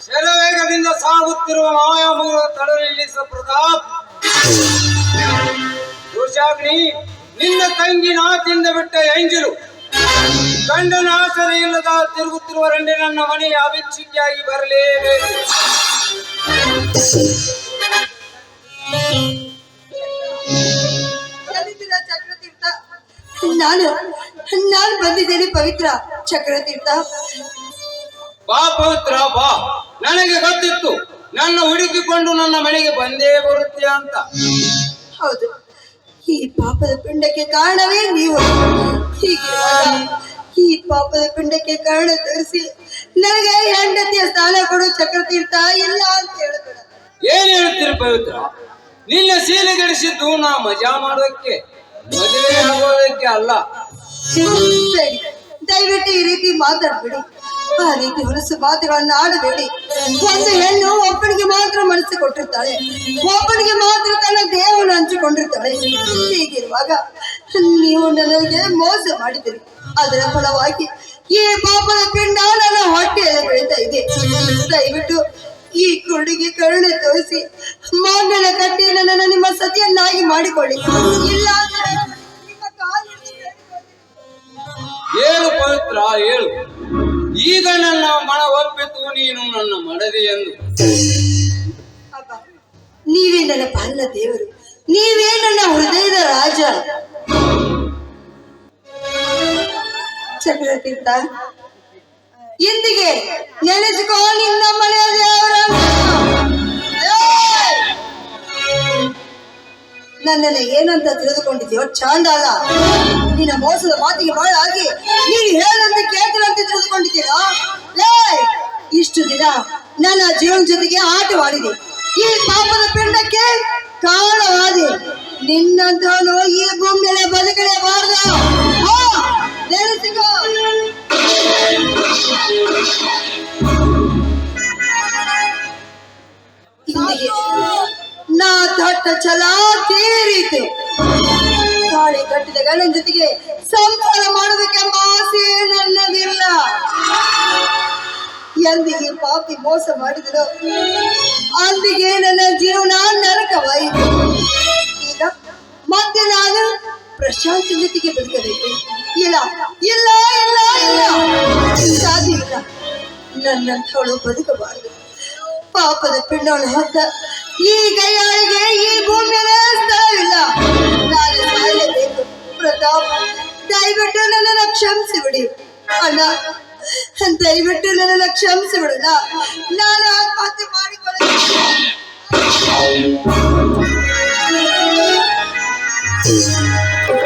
ಶರವೇಗದಿಂದ ಸಾಗುತ್ತಿರುವ ಮಾಯಾಮೂಲ ತಡೆ ನಿಲ್ಲಿಸ ಪ್ರತಾಪ್. ದೋಷಾಗ್ನಿ, ನಿನ್ನ ತಂಗಿ ನಾತಿಯಿಂದ ಬಿಟ್ಟ ಎಂಜಲು ಗಂಡನ ಆಸರೆ ಇಲ್ಲದ ತಿರುಗುತ್ತಿರುವ ರಂಡೆ ನನ್ನ ಮನೆಯ ಅಭಿಕ್ಷಿಕೆಯಾಗಿ ಬರಲೇಬೇಕು. ಚಕ್ರತೀರ್ಥ, ನಾನು ಬಂದಿದ್ದೇನೆ ಪವಿತ್ರ ಚಕ್ರತೀರ್ಥ. ಬಾ ಪವಿತ್ರ ಬಾ. ನನಗೆ ಗೊತ್ತಿತ್ತು ನನ್ನ ಹುಡುಕಿಕೊಂಡು ನನ್ನ ಮನೆಗೆ ಬಂದೇ ಬರುತ್ತೆ ಅಂತ. ಹೌದು, ಈ ಪಾಪದ ಪಿಂಡಕ್ಕೆ ಕಾರಣವೇ ನೀವು. ಹೀಗೆ ಈ ಪಾಪದ ಪಿಂಡಕ್ಕೆ ಕಾರಣ ತೋರಿಸಿ ನನಗೆ ಹೆಂಡತಿಯ ಸ್ಥಾನ ಕೊಡು ಚಕ್ರತೀರ್ಥ. ಇಲ್ಲ ಅಂತ ಹೇಳಬೇಡ. ಏನ್ ಹೇಳ್ತೀರಿ ಪವಿತ್ರ? ನಿನ್ನ ಶೀಲೆಗೆಡಿಸಿದ್ದು ನಾ ಮಜಾ ಮಾಡೋದಕ್ಕೆ, ಮದುವೆ ಆಗೋದಕ್ಕೆ ಅಲ್ಲ. ಸರಿ, ದಯವಿಟ್ಟು ಈ ರೀತಿ ಮಾತಾಡ್ಬೇಡಿ. ಆ ರೀತಿ ಹೊಲಸು ಮಾತುಗಳನ್ನ ಆಡಬೇಡಿ. ಒಂದು ಹೆಣ್ಣು ಒಬ್ಬನಿಗೆ ಮಾತ್ರ ಮನಸ್ಸು ಕೊಟ್ಟಿರ್ತಾಳೆ, ಒಬ್ಬನಿಗೆ ಮಾತ್ರ ತನ್ನ ದೇಹವನ್ನು ಹಂಚಿಕೊಂಡಿರ್ತಾಳೆ. ಹೀಗಿರುವಾಗ ನೀವು ನನಗೆ ಮೋಸ ಮಾಡಿದಿರಿ. ಅದರ ಫಲವಾಗಿ ಈ ಪಾಪದ ಪಿಂಡ ನನ್ನ ಹೊಟ್ಟೆಯಲ್ಲಿ ಬೆಳೀತಾ ಇದೆ. ದಯವಿಟ್ಟು ಈ ಕುರುಡಿಗೆ ಕರುಣೆ ತೋರಿಸಿ ಮಾಂಗಲ್ಯ ಕಟ್ಟಿ ನನ್ನನ್ನು ನಿಮ್ಮ ಸತಿಯನ್ನಾಗಿ ಮಾಡಿಕೊಳ್ಳಿ. ಇಲ್ಲ ನಿಮ್ಮ ಕಾಲು ಹೇಳು ಪವಿತ್ರ ಹೇಳು. ಈಗ ನನ್ನ ಮನ ಒಪ್ಪಿತು ನೀನು ನನ್ನ ಮಡದಿ ಎಂದು. ಅಪ್ಪ, ನೀವೇ ನನ್ನ ಪಾಲನ ದೇವರು, ನೀವೇ ನನ್ನ ಹೃದಯದ ರಾಜ. ಚಕ್ರತೀರ್ಥ, ಇಂದಿಗೆ ನೆನೆಸಿಕೋ ನಿನ್ನ ಮನೆಯ ದೇವರನ್ನು. ನನ್ನನ್ನು ಏನಂತ ತಿಳಿದುಕೊಂಡಿದ್ಯೋ ಚಾಂಡಾಲ? ನಿನ್ನ ಮೋಸದ ಮಾತಿಗೆ ಬಾಳಾಗಿ ನೀನು ಹೇಳಂತೆ ಕೇಳ್ತೀರಂತೆ ತಿಳಿದುಕೊಂಡಿದ್ದೀರಾ? ಇಷ್ಟು ದಿನ ನನ್ನ ಜೀವನ ಜೊತೆಗೆ ಆಟವಾಡಿದೆ, ಈ ಪಾಪದ ಪಿಂಡಕ್ಕೆ ಕಾರಣವಾದೆ. ನಿನ್ನಂತವನು ಈ ಭೂಮಿ ಮೇಲೆ ಬದುಕಲೇಬಾರದು. ನೆನೆಸಿಕೋ. ನಾ ತೊಟ್ಟ ಛಲ ತೀರಿತು. ತಾಳಿ ಕಟ್ಟಿದ ಗಂಡನ ಜೊತೆಗೆ ಸಂಸಾರ ಮಾಡಬೇಕೆಂಬ ಆಸೆ ನನ್ನದಿಲ್ಲ. ಎಂದಿಗೆ ಪಾಪಿ ಮೋಸ ಮಾಡಿದಳು, ಅಂದಿಗೆ ನನ್ನ ಜೀವನ ನರಕವಾಯಿತು. ಈಗ ಮತ್ತೆ ನಾನು ಪ್ರಶಾಂತಿ ಜೊತೆಗೆ ಬದುಕಬೇಕು. ಇಲ್ಲ ಇಲ್ಲ ಇಲ್ಲ ಇಲ್ಲ, ಸಾಧ್ಯ ಇಲ್ಲ. ನನ್ನಂಥವಳು ಬದುಕಬಾರದು. ಪಾಪದ ಪಿಂಡವನ್ನು ಹೊತ್ತ ಈ ಕೈಯಾಳಿಗೆ ಈ ಭೂಮಿಯಲ್ಲಿ ಸ್ಥಳವಿಲ್ಲ. ನಾನು ಸಾಯಲೇಬೇಕು. ಪ್ರತಾಪ್, ದಯವಿಟ್ಟು ನನ್ನನ್ನು ಕ್ಷಮಿಸಿ ಬಿಡಿ. ಅಣ್ಣ, ದಯವಿಟ್ಟು ನನ್ನನ್ನು ಕ್ಷಮಿಸಿ ಬಿಡಲ್ಲ. ನಾನು ಆತ್ಮಹತ್ಯೆ